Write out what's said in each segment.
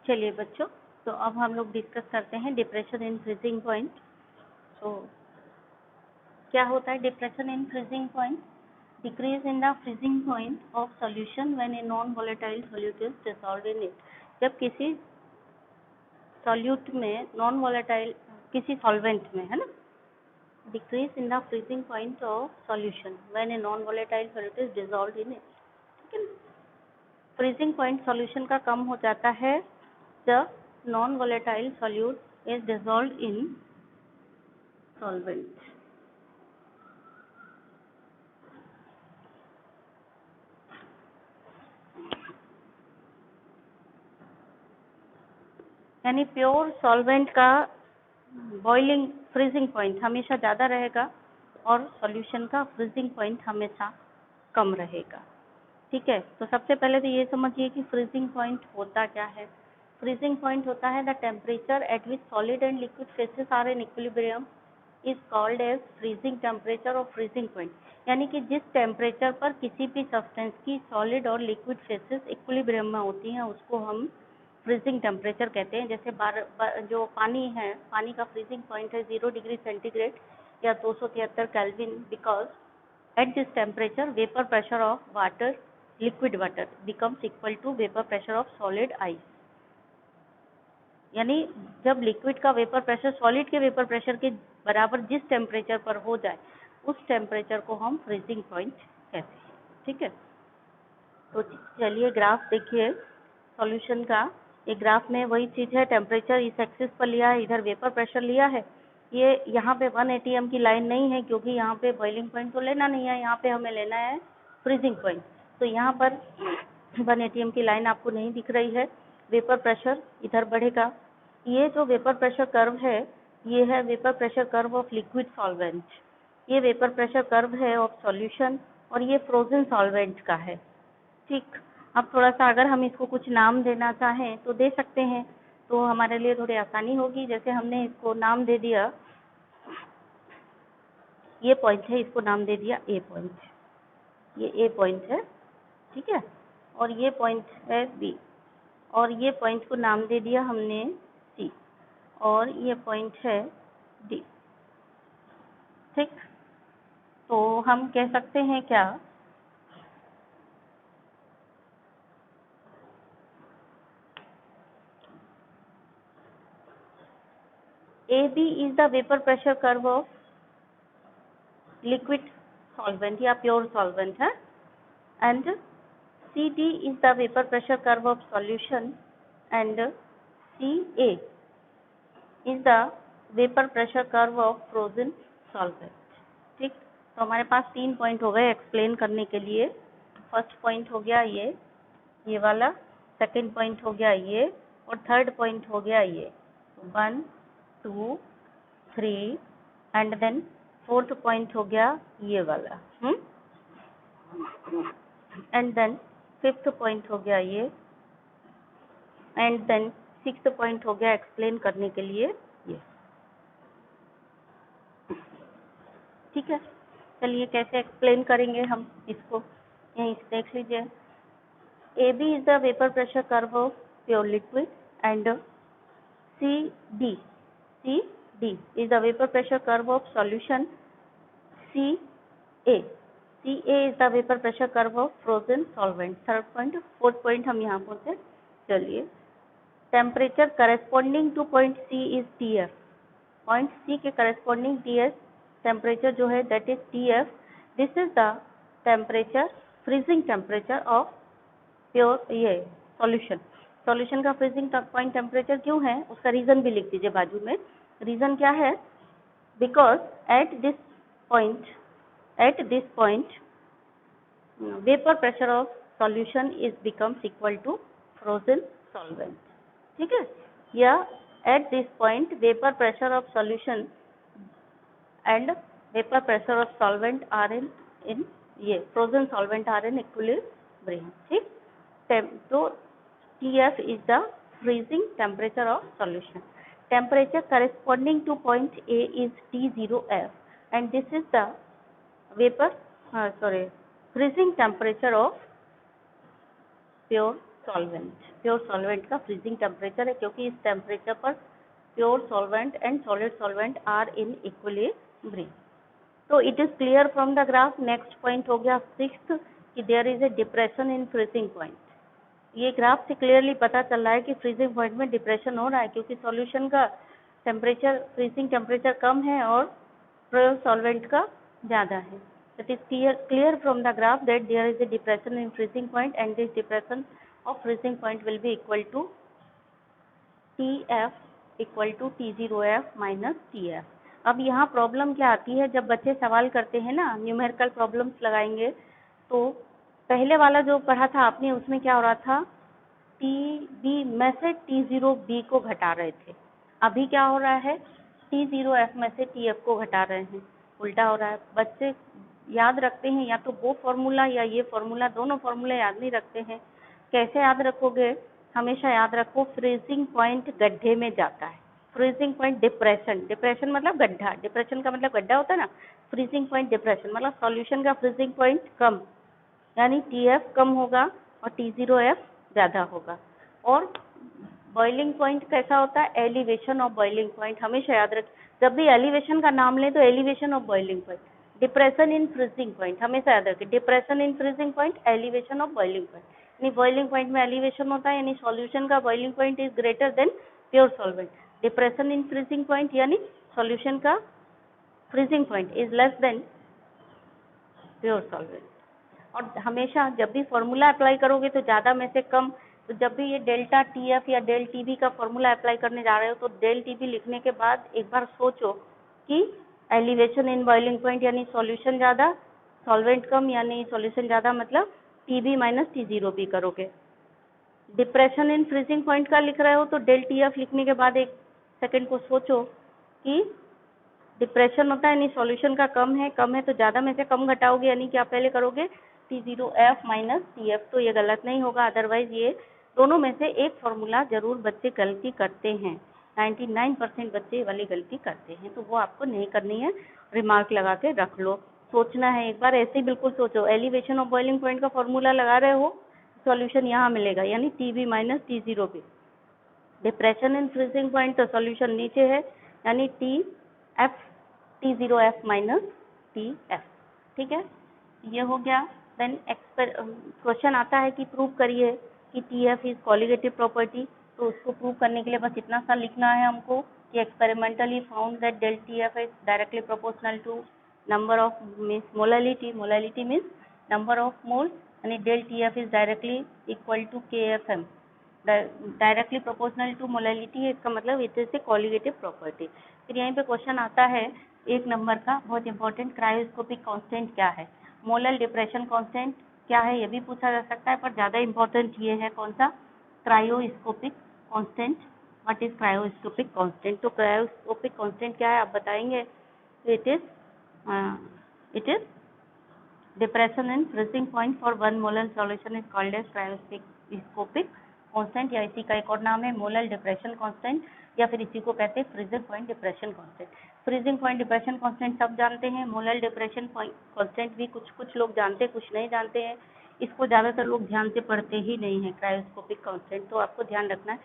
चलिए बच्चों, तो अब हम लोग डिस्कस करते हैं डिप्रेशन इन फ्रीजिंग पॉइंट। तो क्या होता है depression in freezing point? Decrease in the freezing point of solution when a non volatile solute is dissolved in it. जब किसी सॉल्यूट में नॉन वोलेटाइल, किसी सॉल्वेंट में, है ना, decrease in the freezing point of solution when a non volatile solute is dissolved in it. ठीक है, freezing point solution का कम हो जाता है जब non volatile solute is dissolved in solvent. यानी प्योर सॉल्वेंट का बॉइलिंग फ्रीजिंग पॉइंट हमेशा ज़्यादा रहेगा और सॉल्यूशन का फ्रीजिंग पॉइंट हमेशा कम रहेगा। ठीक है, तो सबसे पहले तो ये समझिए कि फ्रीजिंग पॉइंट होता क्या है। फ्रीजिंग पॉइंट होता है the temperature at which solid and liquid phases are in equilibrium is called as freezing temperature और फ्रीजिंग पॉइंट। यानी कि जिस टेम्परेचर पर किसी भी सब्सटेंस की सॉलिड और लिक्विड फेसेस इक्विलिब्रियम में होती हैं उसको हम फ्रीजिंग टेम्परेचर कहते हैं। जैसे जो पानी है, पानी का फ्रीजिंग पॉइंट है 0 डिग्री सेंटीग्रेड या 273 kelvin, because at this temperature vapour pressure of water, liquid water, becomes equal to vapour pressure of solid ice. यानी जब लिक्विड का वेपर प्रेशर सॉलिड के वेपर प्रेशर के बराबर जिस टेम्परेचर पर हो जाए उस टेम्परेचर को हम फ्रीजिंग पॉइंट कहते हैं। ठीक है, तो चलिए ग्राफ देखिए सॉल्यूशन का। ये ग्राफ में वही चीज़ है, टेम्परेचर इस एक्सिस पर लिया है, इधर वेपर प्रेशर लिया है। ये यहाँ पे 1 atm की लाइन नहीं है क्योंकि यहाँ पे बॉइलिंग पॉइंट तो लेना नहीं है, यहाँ पे हमें लेना है फ्रीजिंग पॉइंट। तो यहाँ पर 1 atm की लाइन आपको नहीं दिख रही है, वेपर प्रेशर इधर बढ़ेगा। ये जो वेपर प्रेशर कर्व है ये है vapour pressure curve of liquid solvent, ये वेपर प्रेशर कर्व है ऑफ सॉल्यूशन, और ये फ्रोजन सॉल्वेंट का है। ठीक, अब थोड़ा सा अगर हम इसको कुछ नाम देना चाहें तो दे सकते हैं, तो हमारे लिए थोड़ी आसानी होगी। जैसे हमने इसको नाम दे दिया, ये पॉइंट है, इसको नाम दे दिया ए पॉइंट, ये ए पॉइंट है। ठीक है, और ये पॉइंट है बी, और ये पॉइंट को नाम दे दिया हमने सी, और ये पॉइंट है डी। ठीक, तो हम कह सकते हैं क्या, AB is the vapor pressure curve of liquid solvent या pure solvent है, and CD is the vapor pressure curve of solution, and CA is the vapor pressure curve of frozen solvent। ठीक, तो हमारे पास 3 पॉइंट हो गए explain करने के लिए। फर्स्ट पॉइंट हो गया ये वाला, सेकंड पॉइंट हो गया ये, और थर्ड पॉइंट हो गया ये। 1 2 3 एंड देन फोर्थ पॉइंट हो गया ये वाला, एंड देन फिफ्थ पॉइंट हो गया ये, एंड देन सिक्स्थ पॉइंट हो गया एक्सप्लेन करने के लिए ये। ठीक है, चलिए कैसे एक्सप्लेन करेंगे हम इसको, यहीं से देख लीजिए। AB is the vapor pressure curve of pure liquid, and CD is the vapor pressure curve of solution, CA is the vapor pressure curve of frozen solvent। Third point, fourth point हम यहाँ पर, चलिए temperature corresponding two point C is TF। Point C के corresponding TF temperature जो है that is TF। This is the temperature, freezing temperature of pure ये solution का freezing point temperature क्यों है उसका रीजन भी लिख दीजिए बाजू में। रीजन क्या है, because at this point vapour pressure of solution is becomes equal to frozen solvent. ठीक है, या at this point vapour pressure of solution and vapour pressure of solvent are in ये frozen solvent are in equilibrium. ठीक, तो TF is the freezing temperature of solution. Temperature corresponding to point A is T0F, and this is the freezing temperature of pure solvent. Pure solvent का freezing temperature है, क्योंकि इस temperature पर pure solvent and solid solvent are in equilibrium. तो it is clear from the graph. Next point हो गया 6th कि there is a depression in freezing point. ये ग्राफ से क्लियरली पता चल रहा है कि फ्रीजिंग पॉइंट में डिप्रेशन हो रहा है, क्योंकि सॉल्यूशन का टेम्परेचर, फ्रीजिंग टेम्परेचर कम है और प्योर सॉल्वेंट का ज़्यादा है। It is clear from the graph that there is a depression in freezing point, and this depression of freezing point will be equal to TF equal to T0F minus TF। अब यहाँ problem क्या आती है, जब बच्चे सवाल करते हैं ना, न्यूमेरिकल प्रॉब्लम्स लगाएंगे, तो पहले वाला जो पढ़ा था आपने उसमें क्या हो रहा था, TB में से T0B को घटा रहे थे। अभी क्या हो रहा है, T0F में से TF को घटा रहे हैं, उल्टा हो रहा है। बच्चे याद रखते हैं या तो वो फॉर्मूला या ये फॉर्मूला, दोनों फॉर्मूले याद नहीं रखते हैं। कैसे याद रखोगे, हमेशा याद रखो फ्रीजिंग पॉइंट गड्ढे में जाता है। फ्रीजिंग पॉइंट डिप्रेशन, डिप्रेशन मतलब गड्ढा, डिप्रेशन का मतलब गड्ढा होता है ना, फ्रीजिंग पॉइंट डिप्रेशन मतलब सॉल्यूशन का फ्रीजिंग पॉइंट कम, यानी TF कम होगा और T0F ज़्यादा होगा। और बॉइलिंग पॉइंट कैसा होता है, एलिवेशन ऑफ बॉइलिंग पॉइंट, हमेशा याद रख, जब भी एलिवेशन का नाम लें तो elevation of boiling point. Depression in freezing point हमेशा याद रखें, depression in freezing point, elevation of boiling point. यानी बॉइलिंग पॉइंट में एलिवेशन होता है, यानी सॉल्यूशन का boiling point is greater than pure solvent. Depression in freezing point यानी सॉल्यूशन का freezing point is less than pure solvent. और हमेशा जब भी फॉर्मूला अप्लाई करोगे तो ज़्यादा में से कम, तो जब भी ये डेल्टा TF या डेल TB का फॉर्मूला अप्लाई करने जा रहे हो तो डेल TB लिखने के बाद एक बार सोचो कि एलिवेशन इन बॉइलिंग पॉइंट यानी सॉल्यूशन ज़्यादा, सॉल्वेंट कम यानी सॉल्यूशन ज़्यादा, मतलब TB माइनस T0B करोगे। डिप्रेशन इन फ्रीजिंग पॉइंट का लिख रहे हो तो डेल TF लिखने के बाद एक सेकेंड को सोचो कि डिप्रेशन होता है यानी सॉल्यूशन का कम है तो ज़्यादा में से कम घटाओगे, यानी कि आप पहले करोगे T0F माइनस TF, तो ये गलत नहीं होगा। अदरवाइज ये दोनों में से एक फॉर्मूला जरूर बच्चे गलती करते हैं, 99% बच्चे वाली गलती करते हैं, तो वो आपको नहीं करनी है, रिमार्क लगा के रख लो। सोचना है एक बार, ऐसे ही बिल्कुल सोचो, एलिवेशन ऑफ बॉइलिंग पॉइंट का फॉर्मूला लगा रहे हो, सॉल्यूशन यहाँ मिलेगा यानी TB minus T0B। Depression in freezing point तो सॉल्यूशन नीचे है यानी T0F माइनस TF। ठीक है, ये हो गया। देन क्वेश्चन आता है कि प्रूव करिए कि TF इज कॉलिगेटिव प्रॉपर्टी, तो उसको प्रूव करने के लिए बस इतना सा लिखना है हमको कि experimentally found that del TF is directly proportional to number of means molality, molality means number of moles, यानी del TF is directly equal to KFM, directly proportional to molality है, इसका मतलब it is a colligative property. फिर यहीं पे question आता है 1 number का बहुत इंपॉर्टेंट, क्रायोस्कोपिक कांस्टेंट क्या है, मोलर डिप्रेशन कांस्टेंट क्या है, ये भी पूछा जा सकता है, पर ज़्यादा इंपॉर्टेंट ये है कौन सा, cryoscopic constant. What is cryoscopic constant, तो क्रायोस्कोपिक कांस्टेंट क्या है आप बताएंगे, तो it is depression in freezing point for 1 molar solution is called as cryoscopic constant, या इसी का एक और नाम है मोलर डिप्रेशन कांस्टेंट, या फिर इसी को कहते हैं freezing point depression constant. Freezing point depression constant सब जानते हैं, मोलर डिप्रेशन कांस्टेंट भी कुछ लोग जानते हैं, कुछ नहीं जानते हैं, इसको ज़्यादातर लोग ध्यान से पढ़ते ही नहीं है क्रायोस्कोपिक कांस्टेंट, तो आपको ध्यान रखना है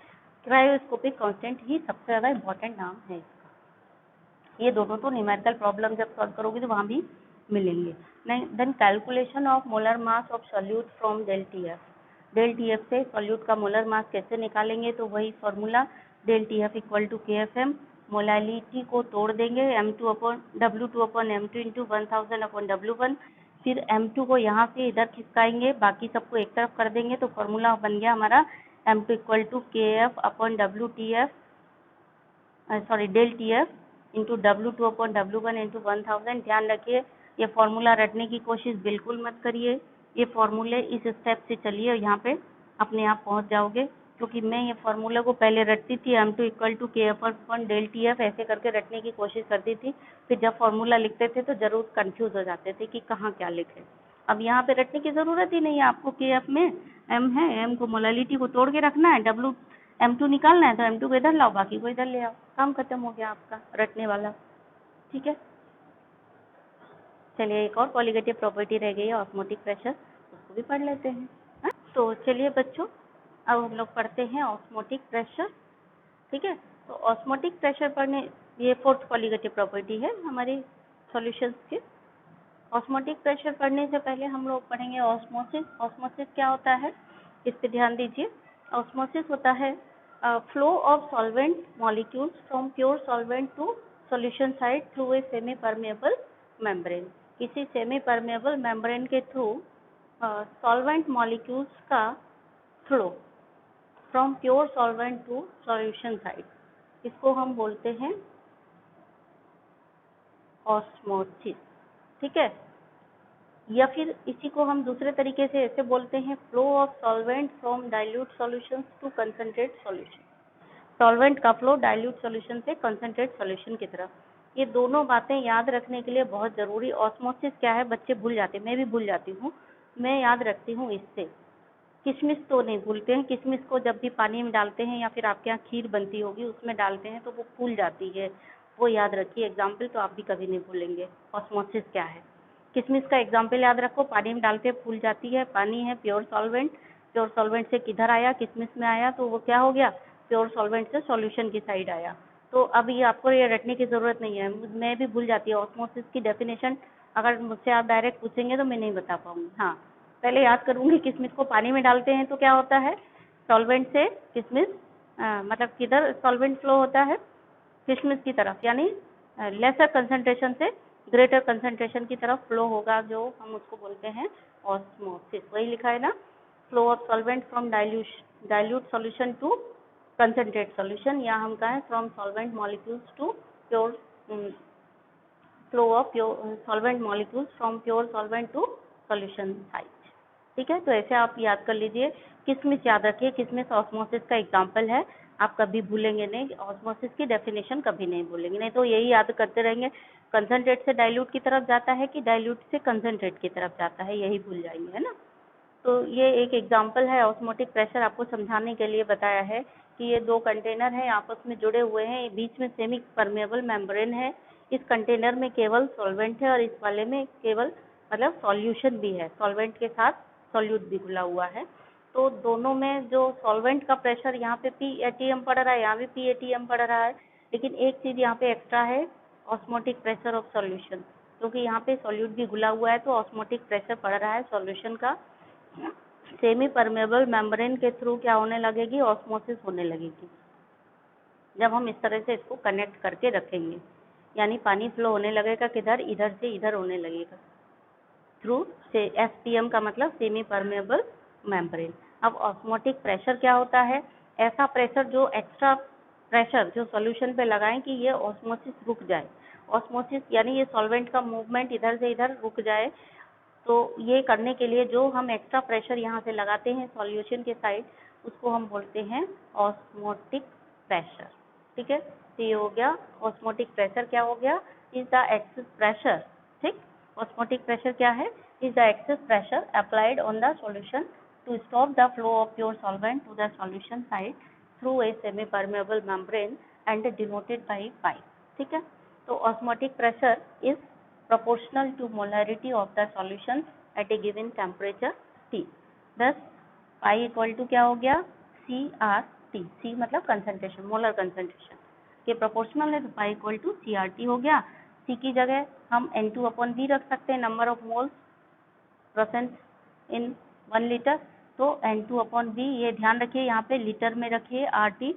क्रायोस्कोपिक कांस्टेंट ही सबसे ज़्यादा इंपॉर्टेंट नाम है इसका। ये दोनों तो न्यूमेरिकल प्रॉब्लम जब सॉल्व करोगे तो वहाँ भी मिलेंगे। Then calculation of molar mass of solute from del TF, del TF से सॉल्यूट का मोलर मास कैसे निकालेंगे, तो वही formula del TF equal to KFM, molality को तोड़ देंगे W2/M2 इंटू 1000/W1, फिर M2 को यहाँ से इधर खिसकाएंगे, बाकी सबको एक तरफ कर देंगे, तो फॉर्मूला बन गया हमारा M2 equal to KF/WTF, sorry del TF into W2/W1 into 1000। ध्यान रखिए ये फॉर्मूला रटने की कोशिश बिल्कुल मत करिए, ये फॉर्मूले इस स्टेप से चलिए, यहाँ पे अपने आप पहुँच जाओगे, क्योंकि मैं ये फॉर्मूले को पहले रटती थी M2 इक्वल टू KF/डेल TF ऐसे करके रटने की कोशिश करती थी, फिर जब फॉर्मूला लिखते थे तो जरूर कंफ्यूज हो जाते थे कि कहाँ क्या लिखे। अब यहाँ पे रटने की ज़रूरत ही नहीं है आपको, KF में M है, M को मोलालिटी को तोड़ के रखना है, M2 निकालना है तो M2 को इधर लाओ, बाकी को इधर ले आओ, काम खत्म हो गया आपका रटने वाला। ठीक है, चलिए एक और कॉलिगेटिव प्रॉपर्टी रह गई है ऑस्मोटिक प्रेशर, उसको भी पढ़ लेते हैं। हाँ? तो चलिए बच्चों अब हम लोग पढ़ते हैं ऑस्मोटिक प्रेशर। ठीक है, तो ऑस्मोटिक प्रेशर पढ़ने, ये फोर्थ कॉलिगेटिव प्रॉपर्टी है हमारी सॉल्यूशंस के। ऑस्मोटिक प्रेशर पढ़ने से पहले हम लोग पढ़ेंगे ऑस्मोसिस। ऑस्मोसिस क्या होता है, इस पे ध्यान दीजिए। ऑस्मोसिस होता है flow of solvent molecules from pure solvent to solution side through a semi permeable membrane. किसी सेमी परमेबल मेम्ब्रेन के थ्रू सॉल्वेंट मॉलिक्यूल्स का flow from pure solvent to solution side, इसको हम बोलते हैं ऑस्मोसिस। ठीक है, या फिर इसी को हम दूसरे तरीके से ऐसे बोलते हैं flow of solvent from dilute solutions to concentrate solution. Solvent का फ्लो डाइल्यूट सॉल्यूशन से कंसंट्रेट सॉल्यूशन की तरफ। ये दोनों बातें याद रखने के लिए बहुत जरूरी। ऑस्मोसिस क्या है बच्चे भूल जाते हैं, मैं भी भूल जाती हूँ, मैं याद रखती हूँ इससे। किशमिश तो नहीं भूलते हैं, किशमिश को जब भी पानी में डालते हैं या फिर आपके यहाँ खीर बनती होगी उसमें डालते हैं तो वो फूल जाती है, वो याद रखिए एग्जाम्पल, तो आप भी कभी नहीं भूलेंगे ऑस्मोसिस क्या है। किशमिश का एग्जाम्पल याद रखो, पानी में डालते फूल जाती है, पानी है प्योर सॉल्वेंट, प्योर सॉल्वेंट से किधर आया, किशमिश में आया, तो वो क्या हो गया, प्योर सॉल्वेंट से सॉल्यूशन की साइड आया। तो अब ये आपको ये रटने की जरूरत नहीं है, मैं भी भूल जाती हूँ ऑस्मोसिस की डेफिनेशन, अगर मुझसे आप डायरेक्ट पूछेंगे तो मैं नहीं बता पाऊंगी। हाँ, पहले याद करूंगी, किशमिश को पानी में डालते हैं तो क्या होता है, सॉल्वेंट से किशमिश मतलब किधर सॉल्वेंट फ्लो होता है, किशमिश की तरफ, यानी लेसर कंसंट्रेशन से ग्रेटर कंसंट्रेशन की तरफ फ्लो होगा, जो हम उसको बोलते हैं ऑस्मोसिस। वही लिखा है ना, flow of solvent from dilute solution to concentrate solution, या हम कहें from solvent molecules to pure flow of solvent molecules from pure solvent to solution side. ठीक है, तो ऐसे आप याद कर लीजिए। किशमिश याद रखिए, किशमिश ऑस्मोसिस का एग्जाम्पल है, आप कभी भूलेंगे नहीं, ऑस्मोसिस की डेफिनेशन कभी नहीं भूलेंगे, नहीं तो यही याद करते रहेंगे कंसंट्रेट से डाइल्यूट की तरफ जाता है कि डाइल्यूट से कंसंट्रेट की तरफ जाता है, यही भूल जाएंगे, है ना। तो ये एक एग्जाम्पल है, ऑस्मोटिक प्रेशर आपको समझाने के लिए बताया है कि ये दो कंटेनर हैं, आपस में जुड़े हुए हैं, बीच में सेमी परमेबल मेम्ब्रेन है, इस कंटेनर में केवल सॉल्वेंट है और इस वाले में केवल मतलब सॉल्यूशन भी है, सॉल्वेंट के साथ सॉल्यूट भी घुला हुआ है। तो दोनों में जो सॉल्वेंट का प्रेशर यहाँ पे PATM पड़ रहा है, यहाँ भी PATM पड़ रहा है, लेकिन एक चीज यहाँ पे एक्स्ट्रा है, ऑस्मोटिक प्रेशर ऑफ सॉल्यूशन, क्योंकि यहाँ पे सॉल्यूट भी घुला हुआ है तो ऑस्मोटिक प्रेशर पड़ रहा है सॉल्यूशन का। सेमी परमेबल मेम्ब्रेन के थ्रू क्या होने लगेगी, ऑस्मोसिस होने लगेगी, जब हम इस तरह से इसको कनेक्ट करके रखेंगे, यानी पानी फ्लो होने लगेगा किधर, इधर से इधर होने लगेगा थ्रू से SPM का मतलब सेमी परमेबल मेम्ब्रेन। अब ऑस्मोटिक प्रेशर क्या होता है, ऐसा प्रेशर जो एक्स्ट्रा प्रेशर जो सॉल्यूशन पे लगाएं कि ये ऑस्मोसिस रुक जाए, ऑस्मोसिस यानी ये सॉल्वेंट का मूवमेंट इधर से इधर रुक जाए, तो ये करने के लिए जो हम एक्स्ट्रा प्रेशर यहाँ से लगाते हैं सॉल्यूशन के साइड, उसको हम बोलते हैं ऑस्मोटिक प्रेशर। ठीक है, तो ये हो गया ऑस्मोटिक प्रेशर, क्या हो गया, इज द एक्सेस प्रेशर। ठीक, ऑस्मोटिक प्रेशर क्या है, is the excess pressure applied on the solution to stop the flow of pure solvent to the solution side through a semi permeable membrane and denoted by pi. ठीक है, तो osmotic pressure is proportional to molarity of the solution at a given temperature T। thus pi equal to क्या हो गया, CRT, C मतलब concentration, molar concentration के proportional है तो pi इक्वल टू CRT हो गया। C की जगह हम N2/V रख सकते हैं, number of moles percent in 1 litre, तो N2/V, ये ध्यान रखिए यहाँ पे लीटर में रखिए RT,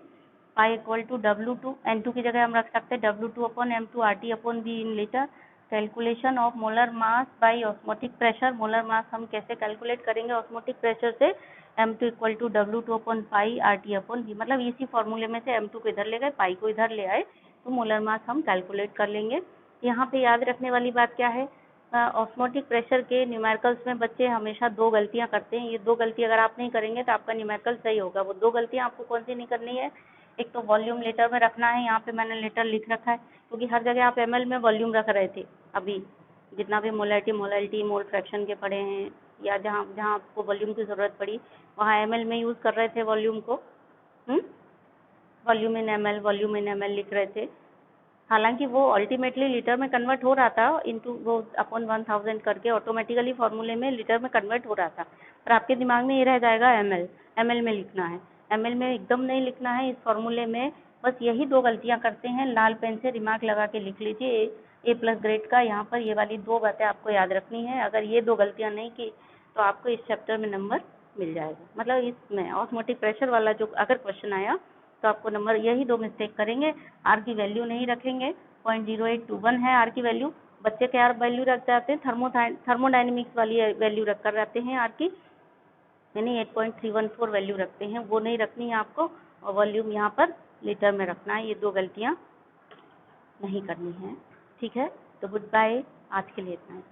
pi equal to W2, N2 की जगह हम रख सकते हैं W2/M2 RT/V in litre. Calculation of molar mass by osmotic pressure, molar mass हम कैसे कैलकुलेट करेंगे ऑस्मोटिक प्रेशर से, M2 equal to W2/pi RT/V, मतलब इसी फॉर्मूले में से M2 को इधर ले गए, पाई को इधर ले आए, तो मोलर मास हम कैलकुलेट कर लेंगे। यहाँ पे याद रखने वाली बात क्या है, ऑस्मोटिक प्रेशर के न्यूमेरिकल्स में बच्चे हमेशा दो गलतियाँ करते हैं, ये दो गलती अगर आप नहीं करेंगे तो आपका न्यूमेरिकल सही होगा। वो दो गलतियाँ आपको कौन सी नहीं करनी है, एक तो वॉल्यूम लीटर में रखना है, यहाँ पे मैंने लीटर लिख रखा है क्योंकि हर जगह आप ml में वॉल्यूम रख रहे थे, अभी जितना भी मोलैरिटी मोल फ्रैक्शन के पढ़े हैं या जहाँ जहाँ आपको वॉल्यूम की ज़रूरत पड़ी वहाँ ml में यूज़ कर रहे थे वॉल्यूम को, वॉल्यूम इन ml लिख रहे थे, हालांकि वो अल्टीमेटली लीटर में कन्वर्ट हो रहा था इनटू वो अपॉन 1000 करके ऑटोमेटिकली फॉर्मूले में लीटर में कन्वर्ट हो रहा था, पर आपके दिमाग में ये रह जाएगा ml, ml में लिखना है, ml में एकदम नहीं लिखना है। इस फॉर्मूले में बस यही 2 गलतियां करते हैं, लाल पेन से रिमार्क लगा के लिख लीजिए A+ ग्रेड का। यहाँ पर ये वाली 2 बातें आपको याद रखनी है। अगर ये 2 गलतियां नहीं की तो आपको इस चैप्टर में नंबर मिल जाएगा। मतलब इसमें ऑस्मोटिक प्रेशर वाला जो अगर क्वेश्चन आया तो आपको नंबर, यही 2 मिस्टेक करेंगे, आर की वैल्यू नहीं रखेंगे, 0.0821 है आर की वैल्यू, बच्चे क्या वैल्यू रख जाते हैं, थर्मोडाइनमिक्स वाली वैल्यू रख कर रहते हैं आर की, यानी 8.314 वैल्यू रखते हैं, वो नहीं रखनी है आपको, और वॉल्यूम यहाँ पर लीटर में रखना है। ये 2 गलतियाँ नहीं करनी है, ठीक है। तो गुड बाय, आज के लिए इतना ही।